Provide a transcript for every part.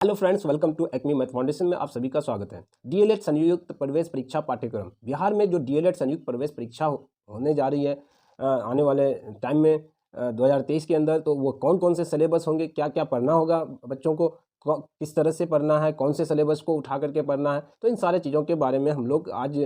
Hello friends, welcome to Acme Math Foundation में आप सभी का स्वागत है। डीएलएड संयुक्त प्रवेश परीक्षा पाठ्यक्रम बिहार में जो डीएलएड संयुक्त प्रवेश परीक्षा होने जा रही है आने वाले टाइम में 2023 के अंदर, तो वो कौन कौन से सिलेबस होंगे, क्या क्या पढ़ना होगा बच्चों को, किस तरह से पढ़ना है, कौन से सिलेबस को उठा करके पढ़ना है, तो इन सारे चीज़ों के बारे में हम लोग आज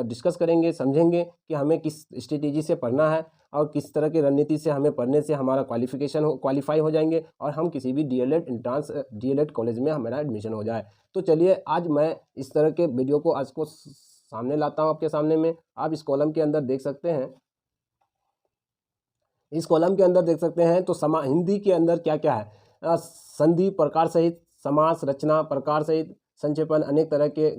डिस्कस करेंगे, समझेंगे कि हमें किस स्ट्रेटेजी से पढ़ना है और किस तरह की रणनीति से हमें पढ़ने से हमारा क्वालिफाई हो जाएंगे और हम किसी भी डीएलएड कॉलेज में हमारा एडमिशन हो जाए। तो चलिए आज मैं इस तरह के वीडियो को आज को सामने लाता हूँ आपके सामने में। आप इस कॉलम के अंदर देख सकते हैं, इस कॉलम के अंदर देख सकते हैं तो हिंदी के अंदर क्या क्या है, संधि प्रकार सहित, समास रचना प्रकार सहित, संक्षेपण, अनेक तरह के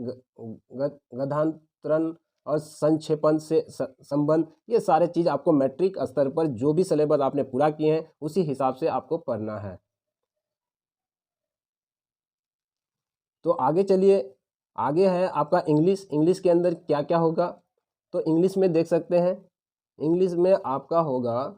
गद्यांतरण और संक्षेपण से संबंध, ये सारे चीज़ आपको मैट्रिक स्तर पर जो भी सिलेबस आपने पूरा किए हैं उसी हिसाब से आपको पढ़ना है। तो आगे चलिए, आगे है आपका इंग्लिश के अंदर क्या क्या होगा। तो इंग्लिश में देख सकते हैं, इंग्लिश में आपका होगा,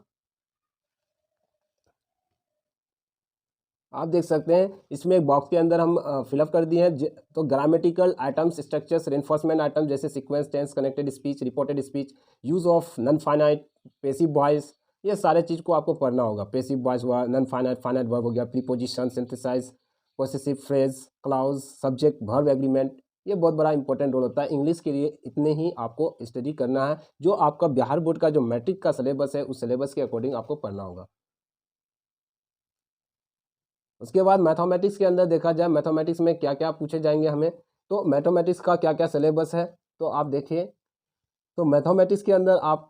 आप देख सकते हैं इसमें एक बॉक्स के अंदर हम फिलअप कर दिए हैं। तो grammatical items, structures, reinforcement item जैसे sequence, tense, connected speech, reported speech, use of non finite, passive voice, ये सारे चीज़ को आपको पढ़ना होगा। पेसिव वॉइस हुआ, नॉन फाइनाइट, फाइनाइट वर्ब हो गया, preposition, synthesize, possessive phrase, clause, subject, verb, agreement, ये बहुत बड़ा इंपॉर्टेंट रोल होता है। इंग्लिश के लिए इतने ही आपको स्टडी करना है, जो आपका बिहार बोर्ड का जो मैट्रिक का सिलेबस है उस सिलेबस के अकॉर्डिंग आपको पढ़ना होगा। उसके बाद मैथमेटिक्स के अंदर देखा जाए, मैथमेटिक्स में क्या क्या पूछे जाएंगे हमें, तो मैथमेटिक्स का क्या क्या सिलेबस है तो आप देखिए। तो मैथमेटिक्स के अंदर आप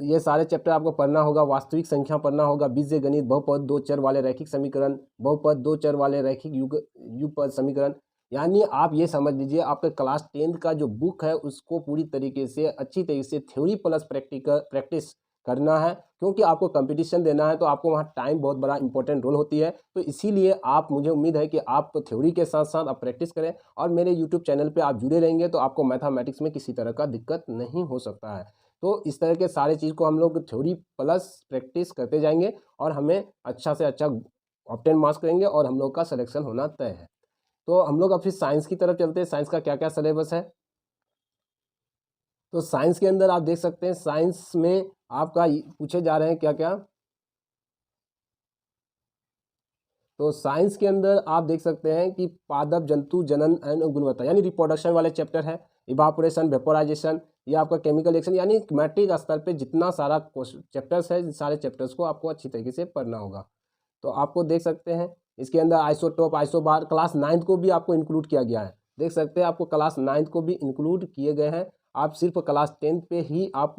ये सारे चैप्टर आपको पढ़ना होगा। वास्तविक संख्या पढ़ना होगा, बीजगणित गणित, बहुपद, दो चर वाले रैखिक समीकरण, बहुपद, दो चर वाले रैखिक युगपद समीकरण। यानी आप ये समझ लीजिए आपके क्लास 10th का जो बुक है उसको पूरी तरीके से अच्छी तरीके से थ्योरी प्लस प्रैक्टिस करना है, क्योंकि आपको कंपटीशन देना है तो आपको वहाँ टाइम बहुत बड़ा इंपॉर्टेंट रोल होती है। तो इसीलिए आप, मुझे उम्मीद है कि आप थ्योरी के साथ साथ आप प्रैक्टिस करें और मेरे यूट्यूब चैनल पे आप जुड़े रहेंगे तो आपको मैथमेटिक्स में किसी तरह का दिक्कत नहीं हो सकता है। तो इस तरह के सारे चीज़ को हम लोग थ्योरी प्लस प्रैक्टिस करते जाएंगे और हमें अच्छा से अच्छा ऑब्टेन मार्क्स करेंगे और हम लोग का सिलेक्शन होना तय है। तो हम लोग अब फिर साइंस की तरफ चलते हैं। साइंस का क्या क्या सिलेबस है, तो साइंस के अंदर आप देख सकते हैं, साइंस में आपका पूछे जा रहे हैं क्या क्या। तो साइंस के अंदर आप देख सकते हैं कि पादप जंतु जनन एंड गुणवत्ता यानी रिप्रोडक्शन वाले चैप्टर है, इवापोरेशन, वेपोराइजेशन, ये आपका केमिकल रिएक्शन, यानी मैट्रिक स्तर पे जितना सारा चैप्टर्स है, सारे चैप्टर्स को आपको अच्छी तरीके से पढ़ना होगा। तो आपको देख सकते हैं इसके अंदर आइसोटोप, आइसोबार, क्लास 9th को भी आपको इंक्लूड किया गया है। देख सकते हैं आपको क्लास 9th को भी इंक्लूड किए गए हैं। आप सिर्फ क्लास 10th पे ही आप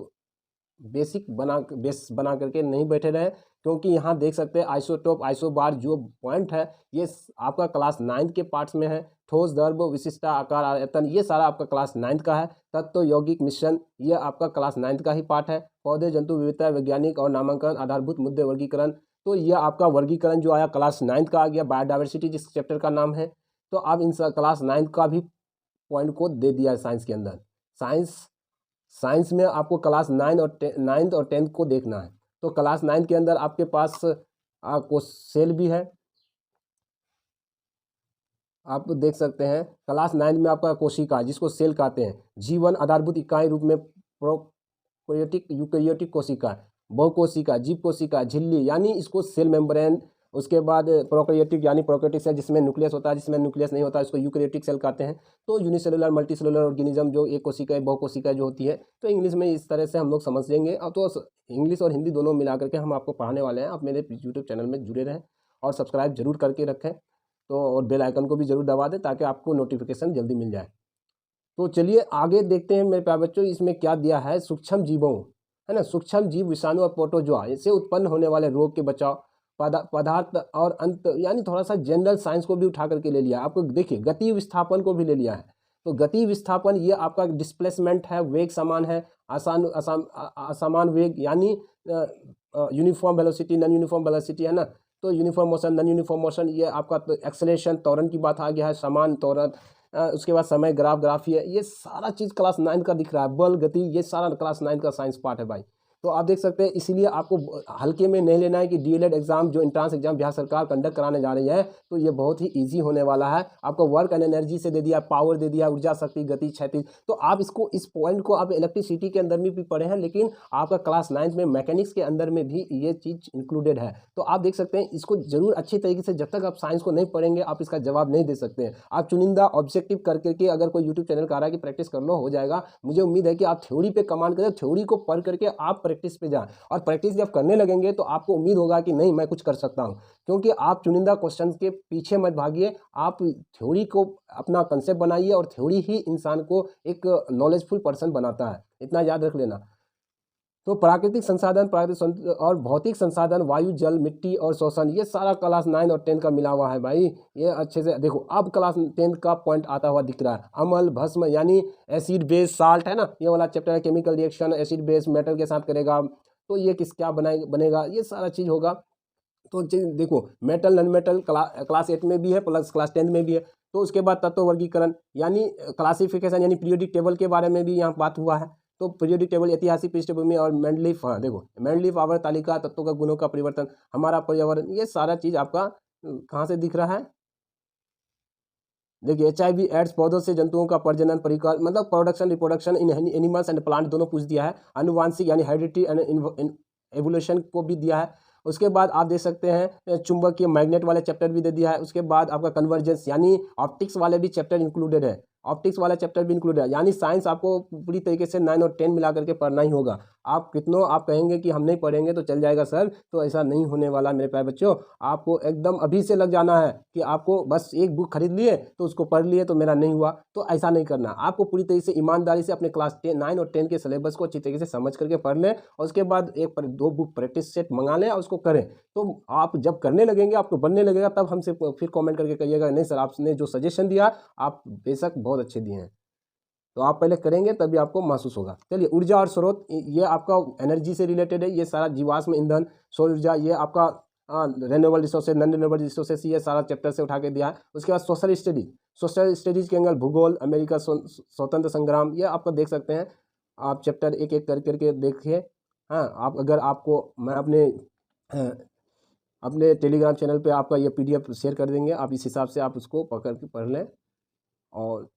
बेस बना करके नहीं बैठे रहे, क्योंकि यहाँ देख सकते हैं आइसोटोप, आइसोबार जो पॉइंट है ये आपका क्लास 9th के पार्ट्स में है। ठोस, द्रव, विशिष्टता, आकार, आयतन, ये सारा आपका क्लास 9th का है। तत्व, यौगिक, मिश्रण, ये आपका क्लास 9th का ही पार्ट है। पौधे, जंतु विविधता, वैज्ञानिक और नामांकन, आधारभूत मुद्दे, वर्गीकरण, तो ये आपका वर्गीकरण जो आया क्लास 9th का आ गया। बायोडाइवर्सिटी जिस चैप्टर का नाम है, तो आप इन क्लास 9th का भी पॉइंट को दे दिया है साइंस के अंदर। साइंस में आपको क्लास 9th और 10th को देखना है। तो क्लास 9th के अंदर आपके पास आपको सेल भी है, आप देख सकते हैं। क्लास 9th में आपका कोशिका जिसको सेल कहते हैं, जीवन आधारभूत इकाई रूप में प्रोकैरियोटिक, यूकैरियोटिक कोशिका, बहुकोशिका, जीव कोशिका, झिल्ली यानी इसको सेल मेम्ब्रेन। उसके बाद प्रोकैरियोटिक यानी प्रोकैरियोटिक सेल जिसमें न्यूक्लियस होता है, जिसमें न्यूक्लियस नहीं होता इसको यूकैरियोटिक सेल कहते हैं। तो यूनिसेलुलर, मल्टीसेलुलर ऑर्गेनिज्म जो एक कोशिका, बहुकोशिका जो होती है, तो इंग्लिश में इस तरह से हम लोग समझ लेंगे। अब तो इंग्लिश और हिंदी दोनों मिला करके हम आपको पढ़ाने वाले हैं। आप मेरे यूट्यूब चैनल में जुड़े रहें और सब्सक्राइब जरूर करके रखें, तो और बेल आइकन को भी जरूर दबा दें ताकि आपको नोटिफिकेशन जल्दी मिल जाए। तो चलिए आगे देखते हैं मेरे प्यारे बच्चों, इसमें क्या दिया है। सूक्ष्म जीवों, है ना, सूक्ष्म जीव, विषाणु और प्रोटोजोआ, इससे उत्पन्न होने वाले रोग के बचाव, पदार्थ और अंत, यानी थोड़ा सा जनरल साइंस को भी उठा करके ले लिया। आपको देखिए गति विस्थापन को भी ले लिया है। तो गति विस्थापन ये आपका डिस्प्लेसमेंट है, वेग समान है, असमान वेग यानी uniform velocity, non uniform velocity, है ना। तो uniform motion, non uniform motion, ये आपका तो एक्सेलरेशन, त्वरण की बात आ गया है, समान त्वरण। उसके बाद समय, ग्राफ, ग्राफी है, ये सारा चीज़ क्लास 9 का दिख रहा है। बल, गति, ये सारा क्लास 9 का साइंस पार्ट है भाई। तो आप देख सकते हैं, इसीलिए आपको हल्के में नहीं लेना है कि डीएलएड एग्जाम जो एंट्रेंस एग्जाम बिहार सरकार कंडक्ट कराने जा रही है, तो ये बहुत ही ईजी होने वाला है। आपको वर्क एंड एनर्जी से दे दिया, पावर दे दिया, ऊर्जा, शक्ति, गति, क्षैतिज। तो आप इसको, इस पॉइंट को आप इलेक्ट्रिसिटी के अंदर में भी पढ़े हैं, लेकिन आपका क्लास 9 में मैकेनिक्स के अंदर में भी ये चीज़ इंक्लूडेड है। तो आप देख सकते हैं, इसको जरूर अच्छी तरीके से, जब तक आप साइंस को नहीं पढ़ेंगे आप इसका जवाब नहीं दे सकते हैं। आप चुनिंदा ऑब्जेक्टिव करके अगर कोई यूट्यूब चैनल का रहा है कि प्रैक्टिस कर लो, हो जाएगा। मुझे उम्मीद है कि आप थ्योरी पे कमांड करें, थ्योरी को पढ़ करके आप प्रैक्टिस पे जाएं, और प्रैक्टिस जब करने लगेंगे तो आपको उम्मीद होगा कि नहीं, मैं कुछ कर सकता हूं। क्योंकि आप चुनिंदा क्वेश्चन के पीछे मत भागिए, आप थ्योरी को अपना कंसेप्ट बनाइए, और थ्योरी ही इंसान को एक नॉलेजफुल पर्सन बनाता है, इतना याद रख लेना। तो प्राकृतिक संसाधन, और भौतिक संसाधन, वायु, जल, मिट्टी और श्वसन, ये सारा क्लास 9 और 10 का मिला हुआ है भाई। ये अच्छे से देखो, अब क्लास 10 का पॉइंट आता हुआ दिख रहा है। अम्ल, भस्म यानी एसिड, बेस, साल्ट, है ना, ये वाला चैप्टर है। Chemical reaction acid base metal के साथ करेगा, तो ये क्या बनेगा, ये सारा चीज़ होगा। तो देखो, मेटल, नॉन मेटल क्लास 8 में भी है, प्लस क्लास 10 में भी है। तो उसके बाद तत्व वर्गीकरण यानी क्लासिफिकेशन, यानी पीरियोडिक टेबल के बारे में भी यहाँ बात हुआ है। तो पीरियोडिक टेबल, ऐतिहासिक पृष्ठभूमि, और मेंडलीफ, हाँ देखो, मेंडलीफ आवर्त तालिका, तत्वों का गुणों का परिवर्तन, हमारा पर्यावरण, ये सारा चीज़ आपका कहाँ से दिख रहा है। देखिए, HIV एड्स, पौधों से जंतुओं का प्रजनन, परिकार, मतलब production, reproduction in animals and plant, दोनों पूछ दिया है। अनुवांशिक यानी हेरिडिटी एंड एवोल्यूशन को भी दिया है। उसके बाद आप देख सकते हैं, चुंबकीय मैग्नेट वाले चैप्टर भी दे दिया है। उसके बाद आपका कन्वर्जेंस यानी ऑप्टिक्स वाले भी चैप्टर इंक्लूडेड है, ऑप्टिक्स वाला चैप्टर भी इंक्लूडेड है। यानी साइंस आपको पूरी तरीके से 9 और 10 मिला करके पढ़ना ही होगा। आप कितनों आप कहेंगे कि हम नहीं पढ़ेंगे तो चल जाएगा सर, तो ऐसा नहीं होने वाला मेरे प्यारे बच्चों। आपको एकदम अभी से लग जाना है कि आपको बस एक बुक खरीद लिए तो उसको पढ़ लिए तो मेरा नहीं हुआ, तो ऐसा नहीं करना। आपको पूरी तरीके से ईमानदारी से अपने क्लास 9 और 10 के सिलेबस को अच्छी तरीके से समझ करके पढ़ लें, और उसके बाद 1-2 बुक प्रैक्टिस सेट मंगा लें और उसको करें। तो आप जब करने लगेंगे, आपको बनने लगेगा, तब हमसे फिर कमेंट करके कहिएगा नहीं सर, आपने जो सजेशन दिया आप बेशक बहुत अच्छे दिए हैं। तो आप पहले करेंगे तभी आपको महसूस होगा। चलिए, ऊर्जा और स्रोत, ये आपका एनर्जी से रिलेटेड है। ये सारा जीवाश्म ईंधन, सौर ऊर्जा, ये आपका renewable resources, non renewable resources, ये सारा चैप्टर से उठा के दिया है। उसके बाद सोशल स्टडीज, सोशल स्टडीज के अंदर भूगोल, अमेरिका स्वतंत्र संग्राम, ये आपको देख सकते हैं। आप चैप्टर एक एक करके देखिए। हाँ, आप अगर आपको मैं अपने टेलीग्राम चैनल पे आपका ये PDF शेयर कर देंगे, आप इस हिसाब से आप उसको पकड़ के पढ़ लें। और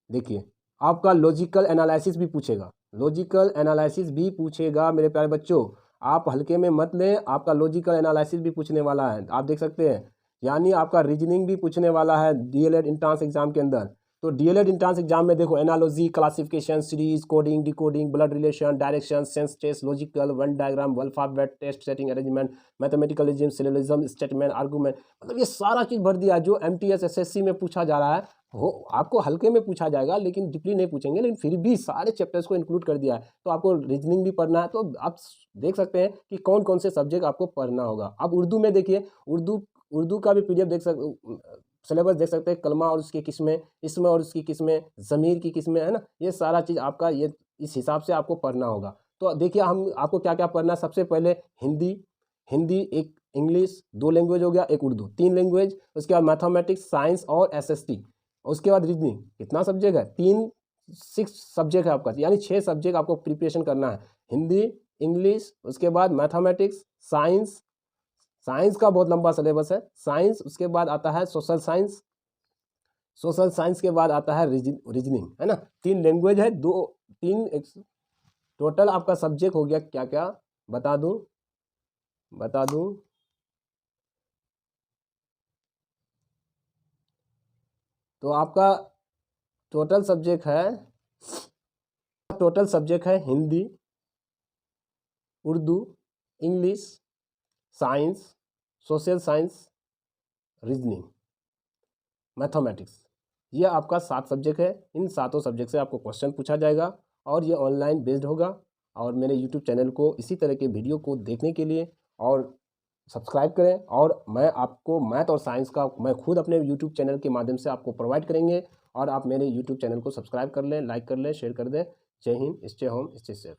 देखिए, आपका लॉजिकल एनालिसिस भी पूछेगा, लॉजिकल एनालिसिस भी पूछेगा मेरे प्यारे बच्चों। आप हल्के में मत लें, आपका लॉजिकल एनालिसिस भी पूछने वाला है, आप देख सकते हैं। यानी आपका रीजनिंग भी पूछने वाला है डीएलएड एंट्रेंस एग्जाम के अंदर। तो डीएलएड एंट्रेंस एग्जाम में देखो, analogy, classification, series, coding, decoding, blood relation, direction, sense test, logical, Venn diagram, alphabet test, setting arrangement, mathematicalism, syllogism, statement, argument, मतलब ये सारा चीज़ भर दिया जो MTS SSC में पूछा जा रहा है। हो आपको हल्के में पूछा जाएगा, लेकिन डीपली नहीं पूछेंगे, लेकिन फिर भी सारे चैप्टर्स को इंक्लूड कर दिया है। तो आपको रीजनिंग भी पढ़ना है, तो आप देख सकते हैं कि कौन कौन से सब्जेक्ट आपको पढ़ना होगा। अब उर्दू में देखिए, उर्दू का भी PDF देख सिलेबस देख सकते हैं। कलमा और उसकी किस्में, इसमें और उसकी किस्में, ज़मीर की किस्में, है ना, ये सारा चीज़ आपका ये इस हिसाब से आपको पढ़ना होगा। तो देखिए, हम आपको क्या क्या पढ़ना है। सबसे पहले हिंदी, एक इंग्लिश, 2 लैंग्वेज हो गया, एक उर्दू, 3 लैंग्वेज। उसके बाद मैथमेटिक्स, साइंस और SST। उसके बाद रीजनिंग, कितना सब्जेक्ट है, 6 सब्जेक्ट है आपका, यानी 6 सब्जेक्ट आपको प्रिपरेशन करना है। हिंदी, इंग्लिश, उसके बाद मैथमेटिक्स, साइंस, साइंस का बहुत लंबा सिलेबस है, साइंस। उसके बाद आता है सोशल साइंस, सोशल साइंस के बाद आता है रीजनिंग, है ना। 3 लैंग्वेज है, 3 टोटल आपका सब्जेक्ट हो गया क्या क्या, बता दूं तो आपका टोटल सब्जेक्ट है Hindi, Urdu, English, science, social science, reasoning, mathematics. ये आपका 7 सब्जेक्ट है। इन 7 सब्जेक्ट से आपको क्वेश्चन पूछा जाएगा, और ये ऑनलाइन बेस्ड होगा। और मेरे यूट्यूब चैनल को इसी तरह के वीडियो को देखने के लिए और सब्सक्राइब करें। और मैं आपको मैथ और साइंस का मैं खुद अपने यूट्यूब चैनल के माध्यम से आपको प्रोवाइड करेंगे, और आप मेरे यूट्यूब चैनल को सब्सक्राइब कर लें, लाइक कर लें, शेयर कर दें। जय Hind, stay home, stay safe.